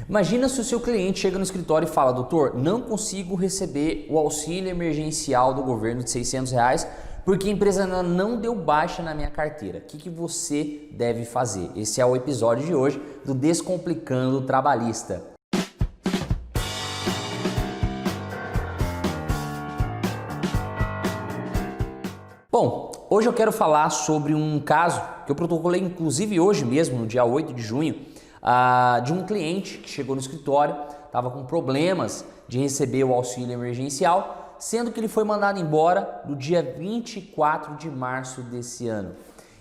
Imagina se o seu cliente chega no escritório e fala: doutor, não consigo receber o auxílio emergencial do governo de R$ 600 porque a empresa não deu baixa na minha carteira. O que você deve fazer? Esse é o episódio de hoje do Descomplicando o Trabalhista. Bom, hoje eu quero falar sobre um caso que eu protocolei inclusive hoje mesmo, no dia 8 de junho, de um cliente que chegou no escritório, estava com problemas de receber o auxílio emergencial, sendo que ele foi mandado embora no dia 24 de março desse ano.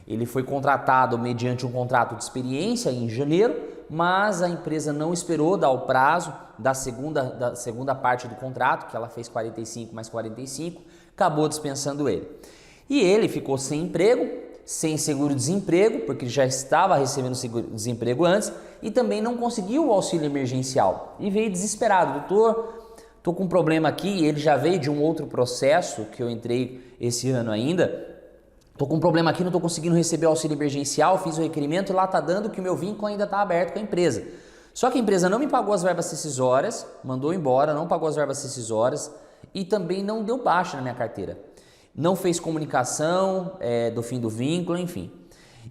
Ele foi contratado mediante um contrato de experiência em janeiro, mas a empresa não esperou dar o prazo da segunda parte do contrato, que ela fez 45 mais 45, acabou dispensando ele. E ele ficou sem emprego, sem seguro-desemprego, porque ele já estava recebendo seguro-desemprego antes, e também não conseguiu o auxílio emergencial. E veio desesperado: doutor, estou com um problema aqui. Ele já veio de um outro processo que eu entrei esse ano ainda. Estou com um problema aqui, não estou conseguindo receber o auxílio emergencial, fiz o requerimento e lá está dando que o meu vínculo ainda está aberto com a empresa. Só que a empresa não me pagou as verbas rescisórias, mandou embora, não pagou as verbas rescisórias e também não deu baixa na minha carteira. Não fez comunicação do fim do vínculo, enfim.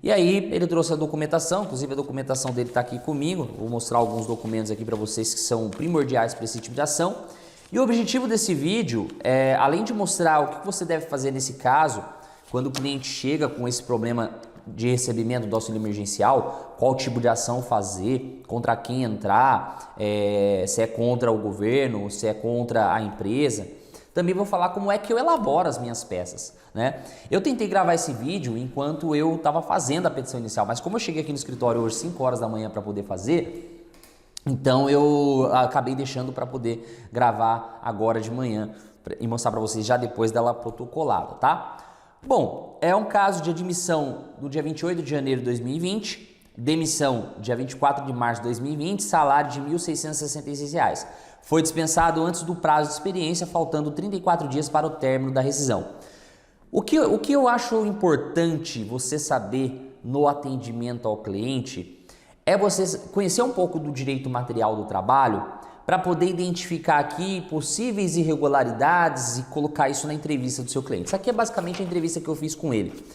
E aí ele trouxe a documentação, inclusive a documentação dele está aqui comigo. Vou mostrar alguns documentos aqui para vocês que são primordiais para esse tipo de ação. E o objetivo desse vídeo é, além de mostrar o que você deve fazer nesse caso, quando o cliente chega com esse problema de recebimento do auxílio emergencial, qual tipo de ação fazer, contra quem entrar, se é contra o governo, se é contra a empresa. Também vou falar como é que eu elaboro as minhas peças, né? Eu tentei gravar esse vídeo enquanto eu estava fazendo a petição inicial, mas como eu cheguei aqui no escritório hoje 5 horas da manhã para poder fazer, então eu acabei deixando para poder gravar agora de manhã e mostrar para vocês já depois dela protocolada, tá? Bom, é um caso de admissão no dia 28 de janeiro de 2020, demissão dia 24 de março de 2020, salário de R$ 1.666. Foi dispensado antes do prazo de experiência, faltando 34 dias para o término da rescisão. O que eu acho importante você saber no atendimento ao cliente é você conhecer um pouco do direito material do trabalho para poder identificar aqui possíveis irregularidades e colocar isso na entrevista do seu cliente. Isso aqui é basicamente a entrevista que eu fiz com ele.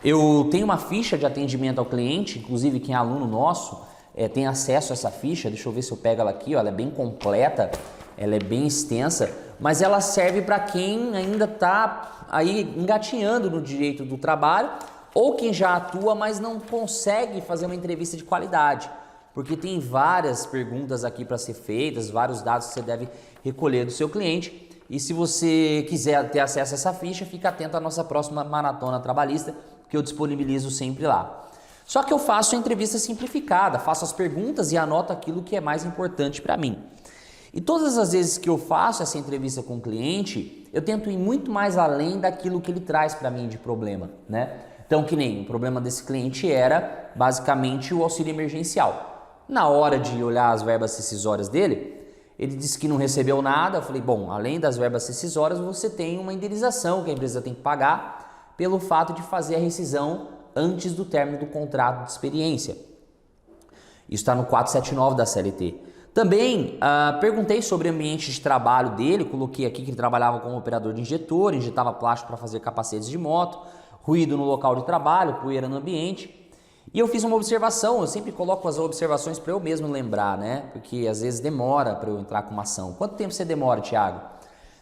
Eu tenho uma ficha de atendimento ao cliente, inclusive quem é aluno nosso tem acesso a essa ficha. Deixa eu ver se eu pego ela aqui, ó, ela é bem completa, ela é bem extensa, mas ela serve para quem ainda está aí engatinhando no direito do trabalho ou quem já atua, mas não consegue fazer uma entrevista de qualidade, porque tem várias perguntas aqui para ser feitas, vários dados que você deve recolher do seu cliente. E se você quiser ter acesso a essa ficha, fica atento à nossa próxima maratona trabalhista, que eu disponibilizo sempre lá. Só que eu faço a entrevista simplificada, faço as perguntas e anoto aquilo que é mais importante para mim. E todas as vezes que eu faço essa entrevista com o cliente, eu tento ir muito mais além daquilo que ele traz para mim de problema, né? Então, que nem o problema desse cliente era basicamente o auxílio emergencial. Na hora de olhar as verbas rescisórias dele, ele disse que não recebeu nada. Eu falei: bom, além das verbas rescisórias, você tem uma indenização que a empresa tem que pagar pelo fato de fazer a rescisão antes do término do contrato de experiência. Isso está no 479 da CLT. Também perguntei sobre o ambiente de trabalho dele, coloquei aqui que ele trabalhava como operador de injetor, injetava plástico para fazer capacetes de moto, ruído no local de trabalho, poeira no ambiente. E eu fiz uma observação, eu sempre coloco as observações para eu mesmo lembrar, né? Porque às vezes demora para eu entrar com uma ação. Quanto tempo você demora, Thiago?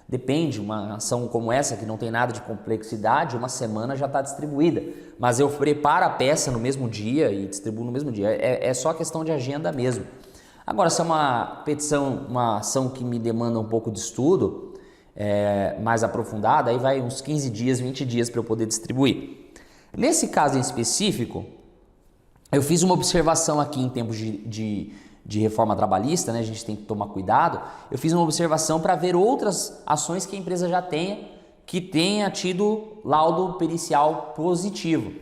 Depende, uma ação como essa, que não tem nada de complexidade, uma semana já está distribuída. Mas eu preparo a peça no mesmo dia e distribuo no mesmo dia. É só questão de agenda mesmo. Agora, se é uma petição, uma ação que me demanda um pouco de estudo mais aprofundada, aí vai uns 15 dias, 20 dias para eu poder distribuir. Nesse caso em específico, eu fiz uma observação aqui em tempos de reforma trabalhista, né? A gente tem que tomar cuidado. Eu fiz uma observação para ver outras ações que a empresa já tenha, que tenha tido laudo pericial positivo.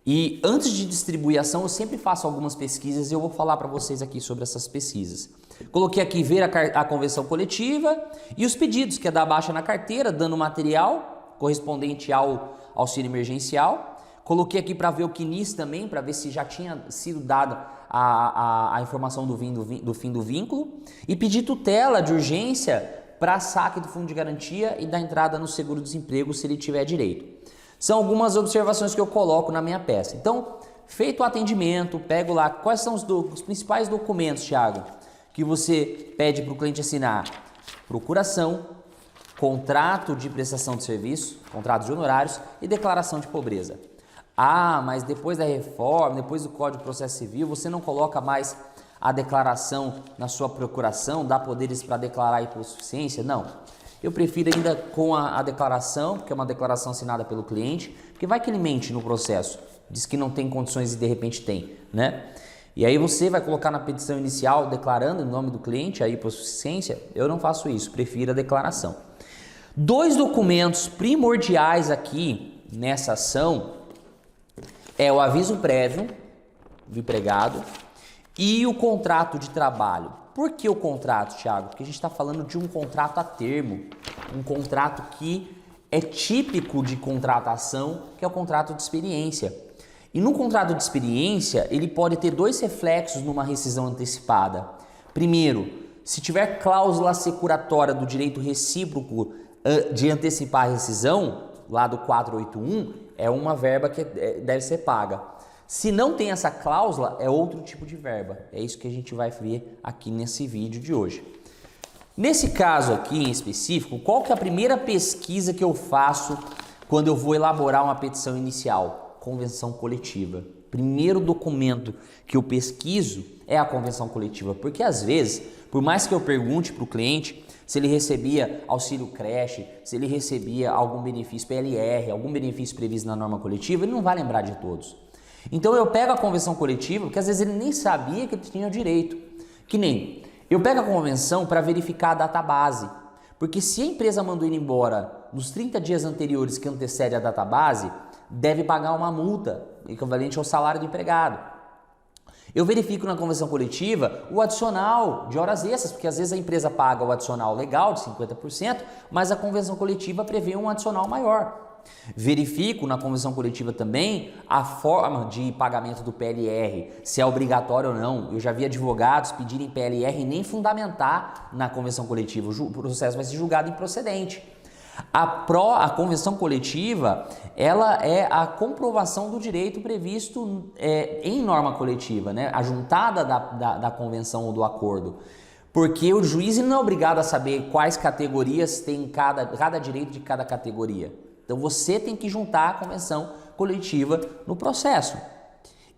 E antes de distribuir a ação, eu sempre faço algumas pesquisas e eu vou falar para vocês aqui sobre essas pesquisas. Coloquei aqui ver a convenção coletiva e os pedidos, que é dar baixa na carteira, dando material correspondente ao auxílio emergencial. Coloquei aqui para ver o CNIS também, para ver se já tinha sido dada a informação do fim do vínculo e pedir tutela de urgência para saque do fundo de garantia e da entrada no seguro-desemprego se ele tiver direito. São algumas observações que eu coloco na minha peça. Então, feito o atendimento, pego lá quais são os principais documentos, Thiago, que você pede para o cliente assinar: procuração, contrato de prestação de serviço, contrato de honorários e declaração de pobreza. Ah, mas depois da reforma, depois do Código de Processo Civil, você não coloca mais a declaração na sua procuração, dá poderes para declarar a hipossuficiência? Não. Eu prefiro ainda com a declaração, porque é uma declaração assinada pelo cliente, porque vai que ele mente no processo, diz que não tem condições e de repente tem, né? E aí você vai colocar na petição inicial declarando em nome do cliente a hipossuficiência. Eu não faço isso, prefiro a declaração. 2 documentos primordiais aqui nessa ação é o aviso prévio do empregado e o contrato de trabalho. Por que o contrato, Thiago? Porque a gente está falando de um contrato a termo, um contrato que é típico de contratação, que é o contrato de experiência. E no contrato de experiência, ele pode ter 2 reflexos numa rescisão antecipada. Primeiro, se tiver cláusula securatória do direito recíproco de antecipar a rescisão, lá do 481, é uma verba que deve ser paga. Se não tem essa cláusula, é outro tipo de verba. É isso que a gente vai ver aqui nesse vídeo de hoje. Nesse caso aqui em específico, qual que é a primeira pesquisa que eu faço quando eu vou elaborar uma petição inicial? Convenção coletiva. Primeiro documento que eu pesquiso é a convenção coletiva, porque às vezes, por mais que eu pergunte para o cliente se ele recebia auxílio creche, se ele recebia algum benefício PLR, algum benefício previsto na norma coletiva, ele não vai lembrar de todos. Então eu pego a convenção coletiva, porque às vezes ele nem sabia que ele tinha o direito. Que nem, eu pego a convenção para verificar a database, porque se a empresa mandou ele embora nos 30 dias anteriores que antecede a database, deve pagar uma multa equivalente ao salário do empregado. Eu verifico na convenção coletiva o adicional de horas extras, porque às vezes a empresa paga o adicional legal de 50%, mas a convenção coletiva prevê um adicional maior. Verifico na convenção coletiva também a forma de pagamento do PLR, se é obrigatório ou não. Eu já vi advogados pedirem PLR e nem fundamentar na convenção coletiva. O processo vai ser julgado improcedente. A convenção coletiva, ela é a comprovação do direito previsto em norma coletiva, né? A juntada da convenção ou do acordo. Porque o juiz não é obrigado a saber quais categorias tem cada direito de cada categoria. Então você tem que juntar a convenção coletiva no processo.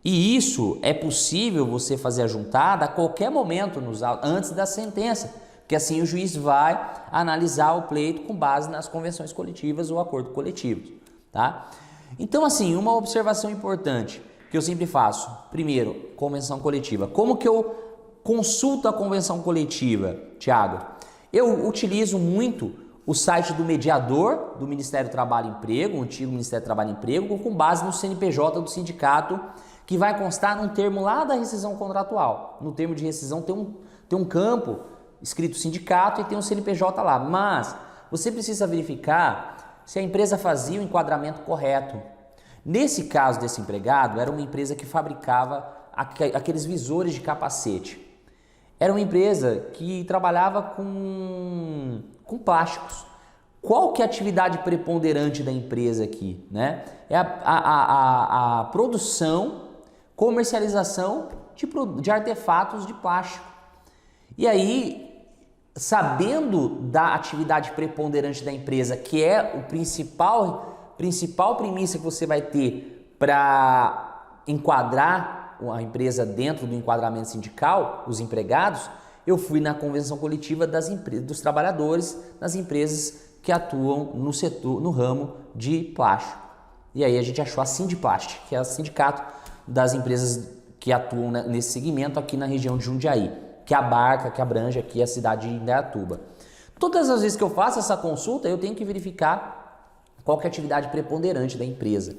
E isso é possível você fazer a juntada a qualquer momento antes da sentença, porque assim o juiz vai analisar o pleito com base nas convenções coletivas ou acordo coletivo, tá? Então assim, uma observação importante que eu sempre faço: primeiro, convenção coletiva. Como que eu consulto a convenção coletiva, Thiago? Eu utilizo muito o site do mediador do Ministério do Trabalho e Emprego, o antigo Ministério do Trabalho e Emprego, com base no CNPJ do sindicato, que vai constar num termo lá da rescisão contratual. No termo de rescisão tem um campo escrito sindicato e tem um CNPJ lá, mas você precisa verificar se a empresa fazia o enquadramento correto. Nesse caso desse empregado, era uma empresa que fabricava aqueles visores de capacete. Era uma empresa que trabalhava com plásticos. Qual que é a atividade preponderante da empresa aqui, né? É a produção, comercialização de artefatos de plástico. E aí, sabendo da atividade preponderante da empresa, que é o principal premissa que você vai ter para enquadrar a empresa dentro do enquadramento sindical, os empregados, eu fui na convenção coletiva dos trabalhadores nas empresas que atuam no setor, no ramo de plástico. E aí a gente achou a Sindiplast, que é o sindicato das empresas que atuam nesse segmento aqui na região de Jundiaí, que abarca, que abrange aqui a cidade de Indaiatuba. Todas as vezes que eu faço essa consulta, eu tenho que verificar qual que é a atividade preponderante da empresa.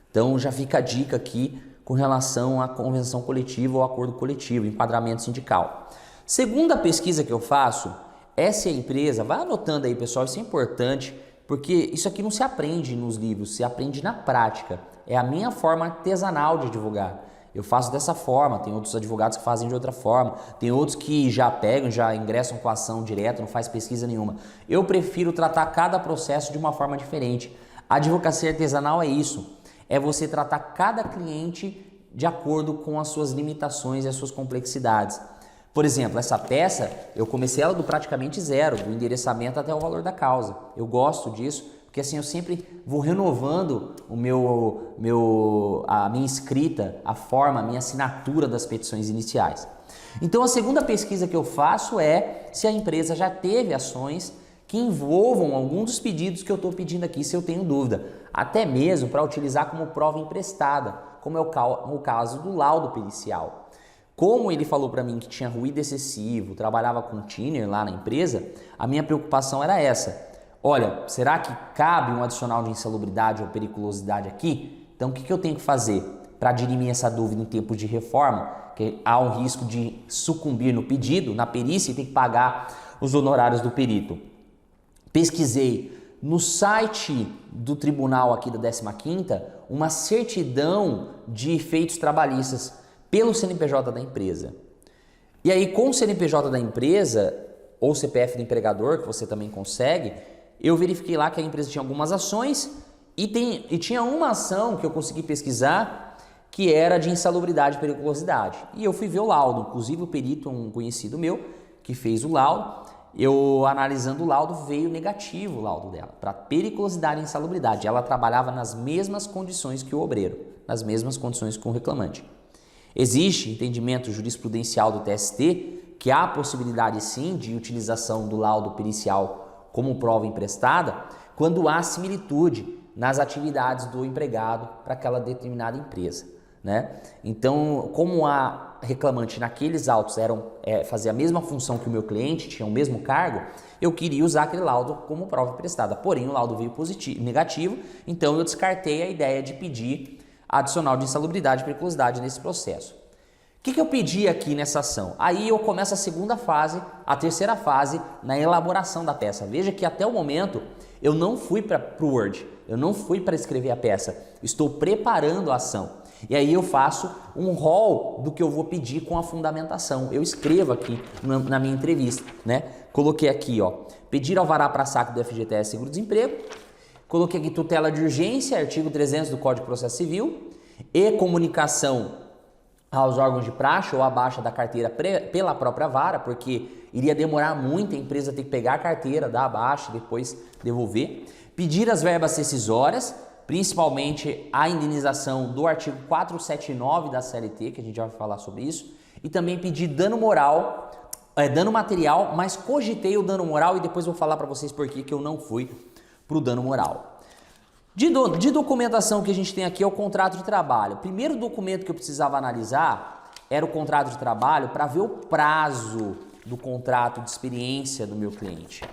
Então já fica a dica aqui com relação à convenção coletiva ou acordo coletivo, enquadramento sindical. Segunda pesquisa que eu faço é se a empresa, vai anotando aí pessoal, isso é importante, porque isso aqui não se aprende nos livros, se aprende na prática. É a minha forma artesanal de divulgar. Eu faço dessa forma, tem outros advogados que fazem de outra forma, tem outros que já pegam, já ingressam com a ação direto, não faz pesquisa nenhuma. Eu prefiro tratar cada processo de uma forma diferente. A advocacia artesanal é isso, é você tratar cada cliente de acordo com as suas limitações e as suas complexidades. Por exemplo, essa peça, eu comecei ela do praticamente zero, do endereçamento até o valor da causa. Eu gosto disso, porque assim eu sempre vou renovando a minha escrita, a forma, a minha assinatura das petições iniciais. Então a segunda pesquisa que eu faço é se a empresa já teve ações que envolvam algum dos pedidos que eu estou pedindo aqui, se eu tenho dúvida. Até mesmo para utilizar como prova emprestada, como é o caso do laudo pericial. Como ele falou para mim que tinha ruído excessivo, trabalhava com thinner lá na empresa, a minha preocupação era essa. Olha, será que cabe um adicional de insalubridade ou periculosidade aqui? Então o que eu tenho que fazer para dirimir essa dúvida em tempo de reforma? Que há um risco de sucumbir no pedido, na perícia, e ter que pagar os honorários do perito. Pesquisei no site do tribunal aqui da 15ª uma certidão de efeitos trabalhistas pelo CNPJ da empresa. E aí com o CNPJ da empresa ou CPF do empregador, que você também consegue, eu verifiquei lá que a empresa tinha algumas ações e tinha uma ação que eu consegui pesquisar que era de insalubridade e periculosidade. E eu fui ver o laudo, inclusive o perito, um conhecido meu, que fez o laudo, eu analisando o laudo veio negativo o laudo dela, para periculosidade e insalubridade. Ela trabalhava nas mesmas condições que o obreiro, nas mesmas condições que o reclamante. Existe entendimento jurisprudencial do TST que há a possibilidade sim de utilização do laudo pericial como prova emprestada quando há similitude nas atividades do empregado para aquela determinada empresa, né? Então, como a reclamante naqueles autos fazia a mesma função que o meu cliente, tinha o mesmo cargo, eu queria usar aquele laudo como prova emprestada. Porém, o laudo veio negativo, então eu descartei a ideia de pedir adicional de insalubridade e periculosidade nesse processo. O que eu pedi aqui nessa ação? Aí eu começo a segunda fase, a terceira fase na elaboração da peça. Veja que até o momento eu não fui para o Word, eu não fui para escrever a peça, estou preparando a ação. E aí eu faço um rol do que eu vou pedir com a fundamentação. Eu escrevo aqui na minha entrevista, né? Coloquei aqui, ó, pedir alvará para saque do FGTS Seguro-Desemprego. Coloquei aqui tutela de urgência, artigo 300 do Código de Processo Civil, e comunicação aos órgãos de praxe ou a baixa da carteira pela própria vara, porque iria demorar muito a empresa ter que pegar a carteira, dar a baixa e depois devolver. Pedir as verbas rescisórias, principalmente a indenização do artigo 479 da CLT, que a gente já vai falar sobre isso, e também pedir dano moral, dano material, mas cogitei o dano moral e depois vou falar para vocês por que eu não fui para o dano moral. De documentação que a gente tem aqui é o contrato de trabalho. O primeiro documento que eu precisava analisar era o contrato de trabalho para ver o prazo do contrato de experiência do meu cliente.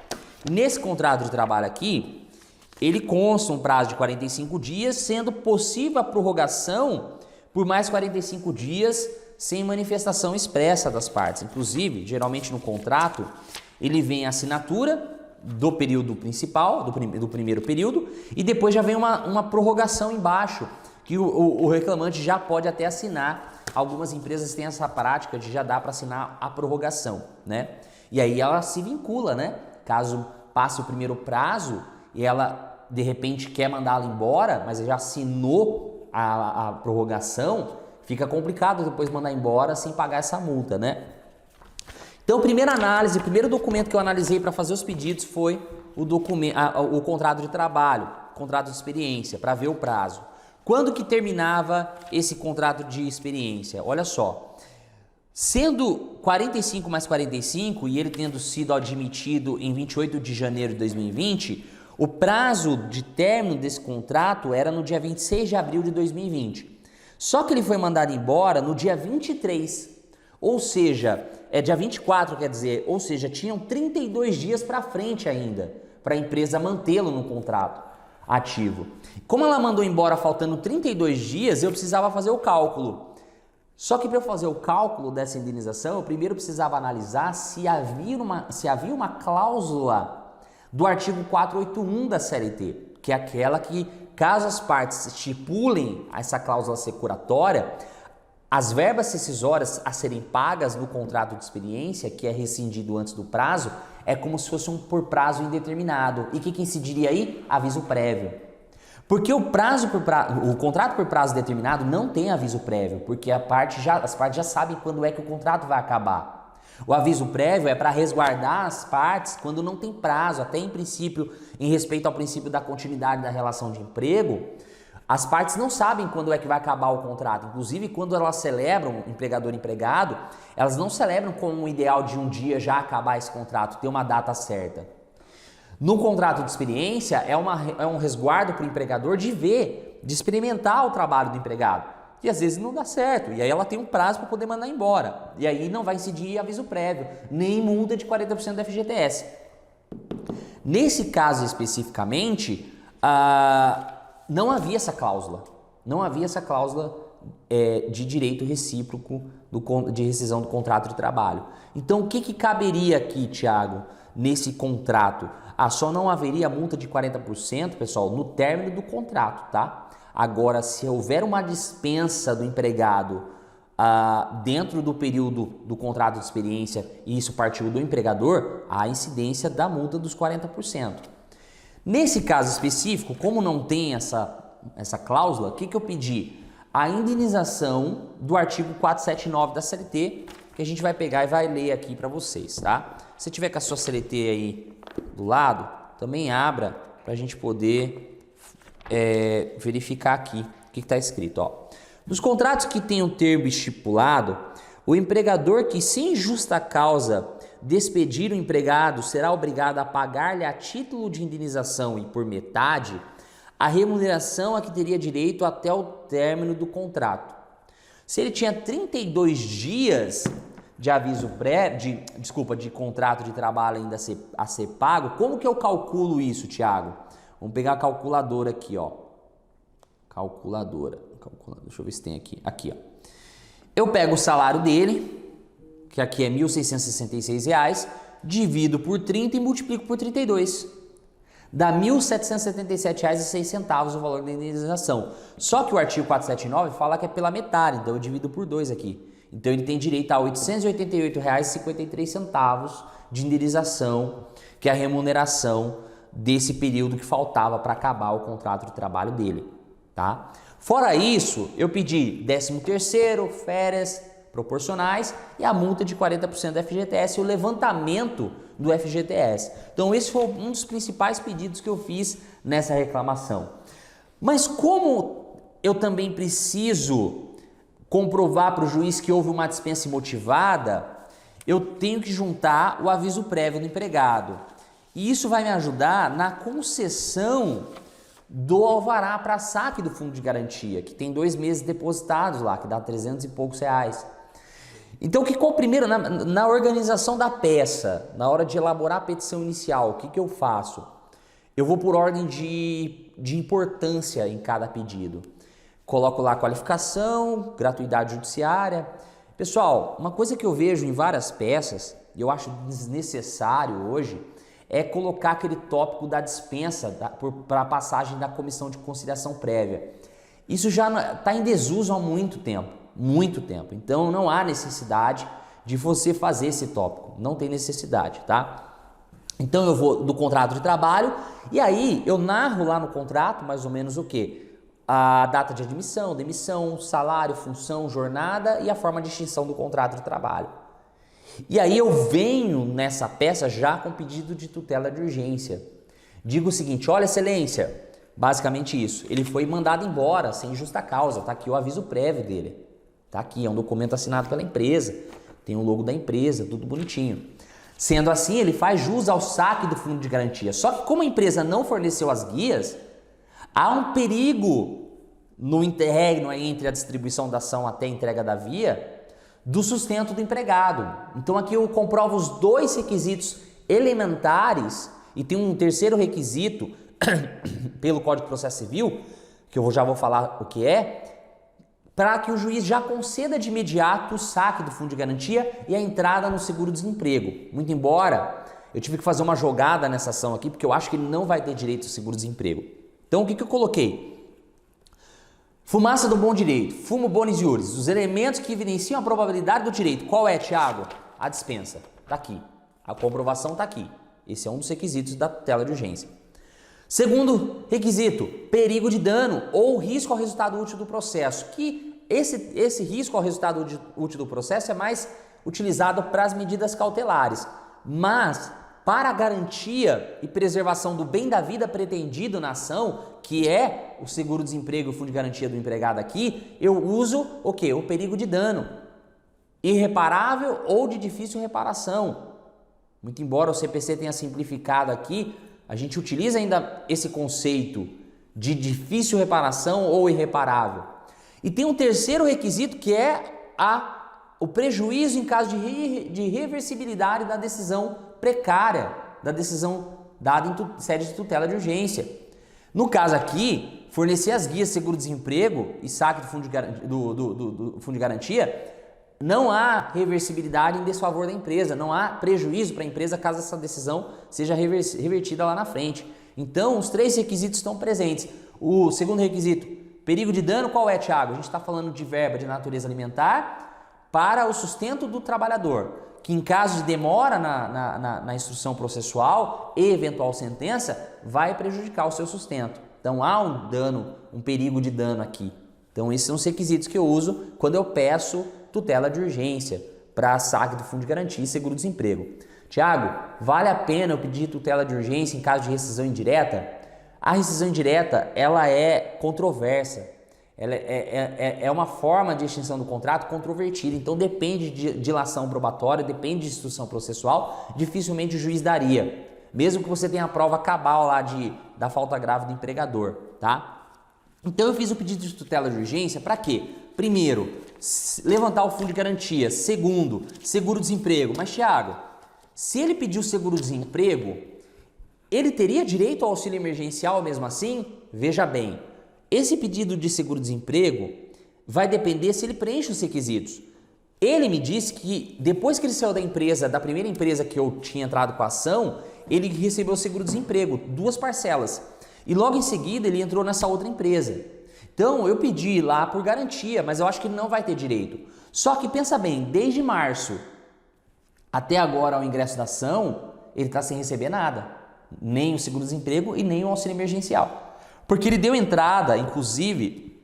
Nesse contrato de trabalho aqui, ele consta um prazo de 45 dias, sendo possível a prorrogação por mais 45 dias sem manifestação expressa das partes. Inclusive, geralmente no contrato, ele vem a assinatura do período principal, do primeiro período, e depois já vem uma prorrogação embaixo, que o reclamante já pode até assinar. Algumas empresas têm essa prática de já dar para assinar a prorrogação, né? E aí ela se vincula, né? Caso passe o primeiro prazo e ela de repente quer mandá-la embora, mas já assinou a prorrogação, fica complicado depois mandar embora sem pagar essa multa, né? Então, primeira análise, o primeiro documento que eu analisei para fazer os pedidos foi o contrato de trabalho, contrato de experiência, para ver o prazo. Quando que terminava esse contrato de experiência? Olha só, sendo 45 mais 45 e ele tendo sido admitido em 28 de janeiro de 2020, o prazo de término desse contrato era no dia 26 de abril de 2020. Só que ele foi mandado embora no dia 23, ou seja, dia 24, quer dizer, ou seja, tinham 32 dias para frente ainda, para a empresa mantê-lo no contrato ativo. Como ela mandou embora faltando 32 dias, eu precisava fazer o cálculo. Só que para eu fazer o cálculo dessa indenização, eu primeiro precisava analisar se havia uma cláusula do artigo 481 da CLT, que é aquela que, caso as partes estipulem essa cláusula securatória, As verbas rescisórias a serem pagas no contrato de experiência, que é rescindido antes do prazo, é como se fosse por prazo indeterminado. E o que incidiria aí? Aviso prévio. Porque o contrato por prazo determinado não tem aviso prévio, porque as partes já sabem quando é que o contrato vai acabar. O aviso prévio é para resguardar as partes quando não tem prazo, até em princípio, em respeito ao princípio da continuidade da relação de emprego, as partes não sabem quando é que vai acabar o contrato. Inclusive, quando elas celebram, empregador e empregado, elas não celebram com o ideal de um dia já acabar esse contrato, ter uma data certa. No contrato de experiência, é um resguardo para o empregador de ver, de experimentar o trabalho do empregado. E às vezes não dá certo, e aí ela tem um prazo para poder mandar embora. E aí não vai incidir aviso prévio, nem multa de 40% da FGTS. Nesse caso especificamente, não havia essa cláusula. Não havia essa cláusula de direito recíproco de rescisão do contrato de trabalho. Então o que caberia aqui, Thiago, nesse contrato? Só não haveria multa de 40%, pessoal, no término do contrato, tá? Agora, se houver uma dispensa do empregado dentro do período do contrato de experiência e isso partiu do empregador, há a incidência da multa dos 40%. Nesse caso específico, como não tem essa cláusula, o que eu pedi? A indenização do artigo 479 da CLT, que a gente vai pegar e vai ler aqui para vocês, tá? Se tiver com a sua CLT aí do lado, também abra para a gente poder verificar aqui o que está escrito. Ó. Nos contratos que tenham termo estipulado, o empregador que sem justa causa despedir o empregado será obrigado a pagar-lhe a título de indenização e por metade a remuneração a que teria direito até o término do contrato. Se ele tinha 32 dias de aviso de contrato de trabalho ainda a ser pago, como que eu calculo isso, Thiago? Vamos pegar a calculadora aqui, ó. Calculadora. Deixa eu ver se tem aqui. Aqui, ó. Eu pego o salário dele, que aqui é R$ 1.666, divido por 30 e multiplico por 32. Dá R$ 1.777,06 o valor da indenização. Só que o artigo 479 fala que é pela metade, então eu divido por 2 aqui. Então ele tem direito a R$ 888,53 de indenização, que é a remuneração desse período que faltava para acabar o contrato de trabalho dele, tá? Fora isso, eu pedi 13º, férias proporcionais e a multa de 40% da FGTS e o levantamento do FGTS. Então esse foi um dos principais pedidos que eu fiz nessa reclamação. Mas como eu também preciso comprovar para o juiz que houve uma dispensa imotivada, eu tenho que juntar o aviso prévio do empregado. E isso vai me ajudar na concessão do alvará para saque do fundo de garantia, que tem 2 meses depositados lá, que dá 300 e poucos reais. Então, primeiro, na organização da peça, na hora de elaborar a petição inicial, o que eu faço? Eu vou por ordem de importância em cada pedido. Coloco lá a qualificação, gratuidade judiciária. Pessoal, uma coisa que eu vejo em várias peças, e eu acho desnecessário hoje, é colocar aquele tópico da dispensa para a passagem da comissão de conciliação prévia. Isso já está em desuso há muito tempo. Então não há necessidade de você fazer esse tópico, não tem necessidade, tá? Então eu vou do contrato de trabalho e aí eu narro lá no contrato mais ou menos o quê? A data de admissão, demissão, salário, função, jornada e a forma de extinção do contrato de trabalho. E aí eu venho nessa peça já com pedido de tutela de urgência. Digo o seguinte, olha excelência, basicamente isso, ele foi mandado embora sem justa causa, tá aqui o aviso prévio dele. Tá aqui, é um documento assinado pela empresa, tem o logo da empresa, tudo bonitinho. Sendo assim, ele faz jus ao saque do fundo de garantia. Só que como a empresa não forneceu as guias, há um perigo no interregno entre a distribuição da ação até a entrega da via do sustento do empregado. Então aqui eu comprovo os 2 requisitos elementares e tem um terceiro requisito pelo Código de Processo Civil, que eu já vou falar o que é, para que o juiz já conceda de imediato o saque do fundo de garantia e a entrada no seguro-desemprego. Muito embora eu tive que fazer uma jogada nessa ação aqui, porque eu acho que ele não vai ter direito ao seguro-desemprego. Então o que eu coloquei? Fumaça do bom direito, fumo bonis iuris, os elementos que evidenciam a probabilidade do direito. Qual é, Thiago? A dispensa. Está aqui. A comprovação está aqui. Esse é um dos requisitos da tutela de urgência. Segundo requisito, perigo de dano ou risco ao resultado útil do processo. Que esse risco ao resultado útil do processo é mais utilizado para as medidas cautelares. Mas, para a garantia e preservação do bem da vida pretendido na ação, que é o seguro-desemprego e o fundo de garantia do empregado aqui, eu uso o quê? O perigo de dano irreparável ou de difícil reparação. Muito embora o CPC tenha simplificado aqui, a gente utiliza ainda esse conceito de difícil reparação ou irreparável. E tem um terceiro requisito que é o prejuízo em caso de reversibilidade da decisão precária, da decisão dada em sede de tutela de urgência. No caso aqui, fornecer as guias seguro-desemprego e saque do fundo de garantia, não há reversibilidade em desfavor da empresa, não há prejuízo para a empresa caso essa decisão seja revertida lá na frente. Então, os três requisitos estão presentes. O segundo requisito, perigo de dano, qual é, Thiago? A gente está falando de verba de natureza alimentar para o sustento do trabalhador, que em caso de demora na instrução processual e eventual sentença, vai prejudicar o seu sustento. Então, há um dano, um perigo de dano aqui. Então, esses são os requisitos que eu uso quando eu peço tutela de urgência para saque do fundo de garantia e seguro-desemprego. Tiago, vale a pena eu pedir tutela de urgência em caso de rescisão indireta? A rescisão indireta, ela é controversa. Ela é uma forma de extinção do contrato controvertida. Então, depende de dilação probatória, depende de instrução processual, dificilmente o juiz daria. Mesmo que você tenha a prova cabal lá da falta grave do empregador, tá? Então, eu fiz o pedido de tutela de urgência para quê? Primeiro, levantar o fundo de garantia. Segundo, seguro-desemprego. Mas, Thiago, se ele pediu seguro-desemprego, ele teria direito ao auxílio emergencial mesmo assim? Veja bem, esse pedido de seguro-desemprego vai depender se ele preenche os requisitos. Ele me disse que depois que ele saiu da empresa, da primeira empresa que eu tinha entrado com a ação, ele recebeu o seguro-desemprego, 2 parcelas. E logo em seguida ele entrou nessa outra empresa. Então, eu pedi lá por garantia, mas eu acho que ele não vai ter direito. Só que pensa bem, desde março até agora ao ingresso da ação, ele está sem receber nada. Nem o seguro-desemprego e nem o auxílio emergencial. Porque ele deu entrada, inclusive,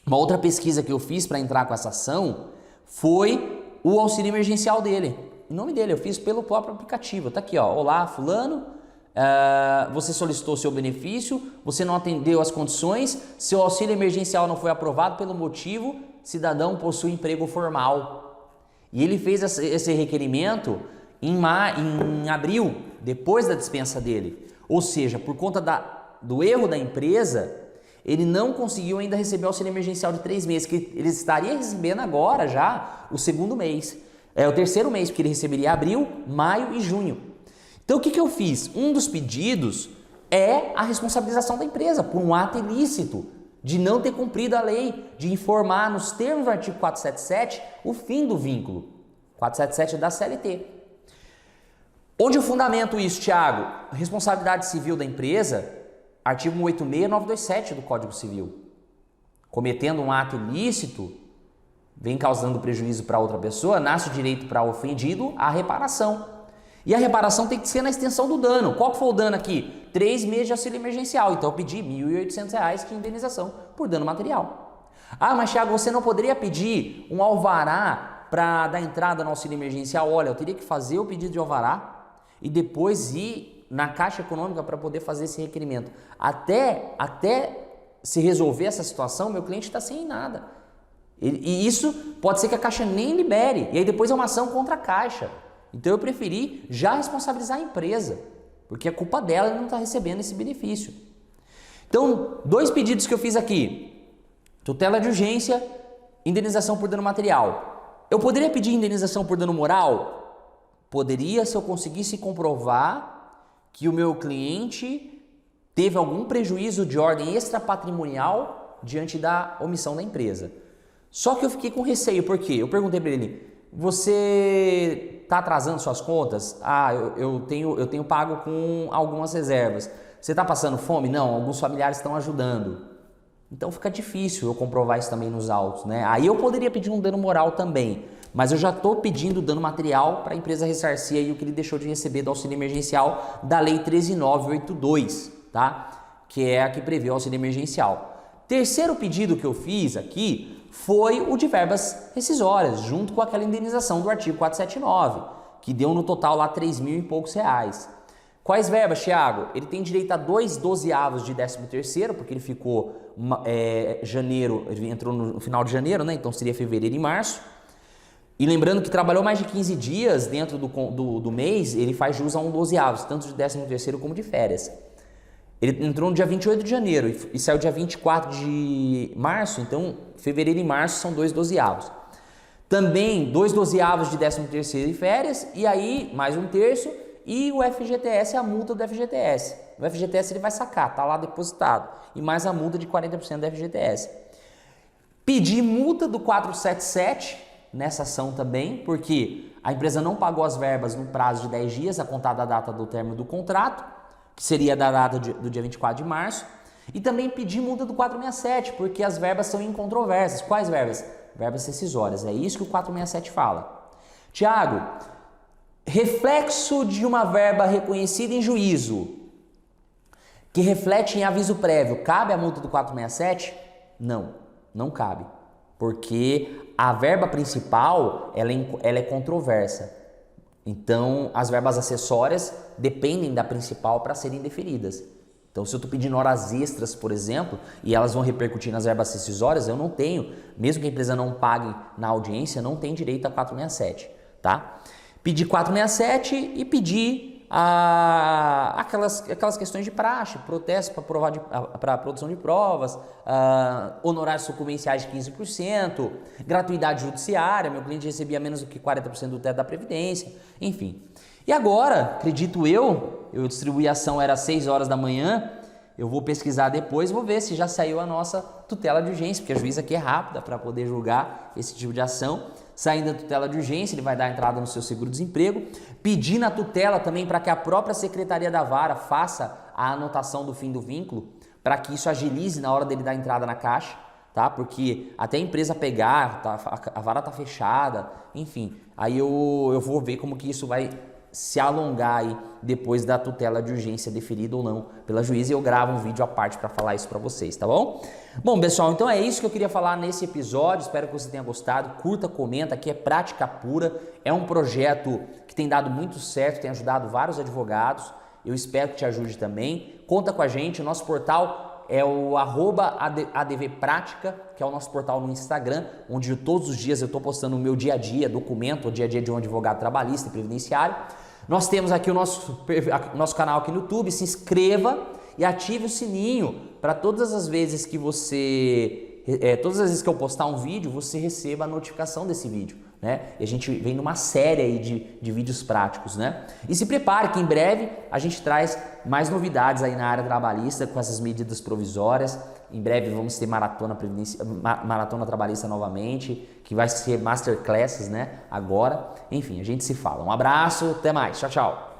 uma outra pesquisa que eu fiz para entrar com essa ação foi o auxílio emergencial dele. Em nome dele, eu fiz pelo próprio aplicativo. Tá aqui, ó. Olá, fulano. Você solicitou seu benefício, você não atendeu as condições, seu auxílio emergencial não foi aprovado pelo motivo, cidadão possui emprego formal. E ele fez esse requerimento em abril, depois da dispensa dele. Ou seja, por conta do erro da empresa, ele não conseguiu ainda receber o auxílio emergencial de 3 meses, que ele estaria recebendo agora já o segundo mês. É o terceiro mês, porque ele receberia abril, maio e junho. Então, o que eu fiz? Um dos pedidos é a responsabilização da empresa por um ato ilícito de não ter cumprido a lei, de informar nos termos do artigo 477 o fim do vínculo. 477 é da CLT. Onde eu fundamento isso, Thiago? Responsabilidade civil da empresa, artigo 186 e 927 do Código Civil. Cometendo um ato ilícito, vem causando prejuízo para outra pessoa, nasce o direito para o ofendido à reparação. E a reparação tem que ser na extensão do dano. Qual que foi o dano aqui? 3 meses de auxílio emergencial. Então eu pedi R$ 1.800 de indenização por dano material. Ah, mas Thiago, você não poderia pedir um alvará para dar entrada no auxílio emergencial? Olha, eu teria que fazer o pedido de alvará e depois ir na Caixa Econômica para poder fazer esse requerimento. Até se resolver essa situação, meu cliente está sem nada. E isso pode ser que a Caixa nem libere. E aí depois é uma ação contra a Caixa. Então eu preferi já responsabilizar a empresa, porque é culpa dela não estar recebendo esse benefício. Então, 2 pedidos que eu fiz aqui: tutela de urgência, indenização por dano material. Eu poderia pedir indenização por dano moral? Poderia, se eu conseguisse comprovar que o meu cliente teve algum prejuízo de ordem extrapatrimonial diante da omissão da empresa. Só que eu fiquei com receio, por quê? Eu perguntei para ele: você está atrasando suas contas? Ah, eu tenho pago com algumas reservas. Você está passando fome? Não, alguns familiares estão ajudando. Então fica difícil eu comprovar isso também nos autos, né? Aí eu poderia pedir um dano moral também, mas eu já estou pedindo dano material para a empresa ressarcir aí o que ele deixou de receber do auxílio emergencial da Lei 13.982, tá? Que é a que prevê o auxílio emergencial. Terceiro pedido que eu fiz aqui foi o de verbas rescisórias, junto com aquela indenização do artigo 479, que deu no total lá 3.000 e poucos reais. Quais verbas, Thiago? Ele tem direito a 2/12avos de 13º, porque ele ficou janeiro, ele entrou no final de janeiro, né? Então seria fevereiro e março. E lembrando que trabalhou mais de 15 dias dentro do mês, ele faz jus a 1/12avos, tanto de 13º como de férias. Ele entrou no dia 28 de janeiro e saiu dia 24 de março, então fevereiro e março são 2/12avos. Também 2/12avos de 13º e férias, e aí mais 1/3, e o FGTS é a multa do FGTS. O FGTS ele vai sacar, tá lá depositado, e mais a multa de 40% do FGTS. Pedir multa do 477 nessa ação também, porque a empresa não pagou as verbas no prazo de 10 dias, a contar da data do término do contrato, que seria da data do dia 24 de março, e também pedir multa do 467, porque as verbas são incontroversas. Quais verbas? Verbas rescisórias, é isso que o 467 fala. Tiago, reflexo de uma verba reconhecida em juízo, que reflete em aviso prévio, cabe a multa do 467? Não, não cabe, porque a verba principal ela é controversa. Então, as verbas acessórias dependem da principal para serem deferidas. Então, se eu estou pedindo horas extras, por exemplo, e elas vão repercutir nas verbas rescisórias, eu não tenho, mesmo que a empresa não pague na audiência, não tem direito a 467, tá? Pedir 467 e pedir aquelas questões de praxe, protesto para a produção de provas, honorários sucumbenciais de 15%, gratuidade judiciária, meu cliente recebia menos do que 40% do teto da Previdência, enfim. E agora, acredito eu distribuí a ação, era às 6 horas da manhã, eu vou pesquisar depois, vou ver se já saiu a nossa tutela de urgência, porque a juíza aqui é rápida para poder julgar esse tipo de ação. Saindo da tutela de urgência, ele vai dar entrada no seu seguro-desemprego, pedir na tutela também para que a própria Secretaria da Vara faça a anotação do fim do vínculo, para que isso agilize na hora dele dar entrada na caixa, tá? Porque até a empresa pegar, a vara tá fechada, enfim, aí eu vou ver como que isso vai se alongar aí depois da tutela de urgência deferida ou não pela juíza, e eu gravo um vídeo à parte para falar isso para vocês, tá bom? Bom, pessoal, então é isso que eu queria falar nesse episódio, espero que você tenha gostado, curta, comenta, aqui é prática pura, é um projeto que tem dado muito certo, tem ajudado vários advogados, eu espero que te ajude também, conta com a gente, o nosso portal é o @advprática, que é o nosso portal no Instagram, onde todos os dias eu estou postando o meu dia a dia, documento, o dia a dia de um advogado trabalhista e previdenciário. Nós temos aqui o nosso canal aqui no YouTube, se inscreva e ative o sininho para todas as vezes que todas as vezes que eu postar um vídeo, você receba a notificação desse vídeo, né? E a gente vem numa série aí de vídeos práticos, né? E se prepare que em breve a gente traz mais novidades aí na área trabalhista com essas medidas provisórias. Em breve vamos ter maratona trabalhista novamente, que vai ser masterclasses, né? Agora, enfim, a gente se fala. Um abraço, até mais, tchau, tchau.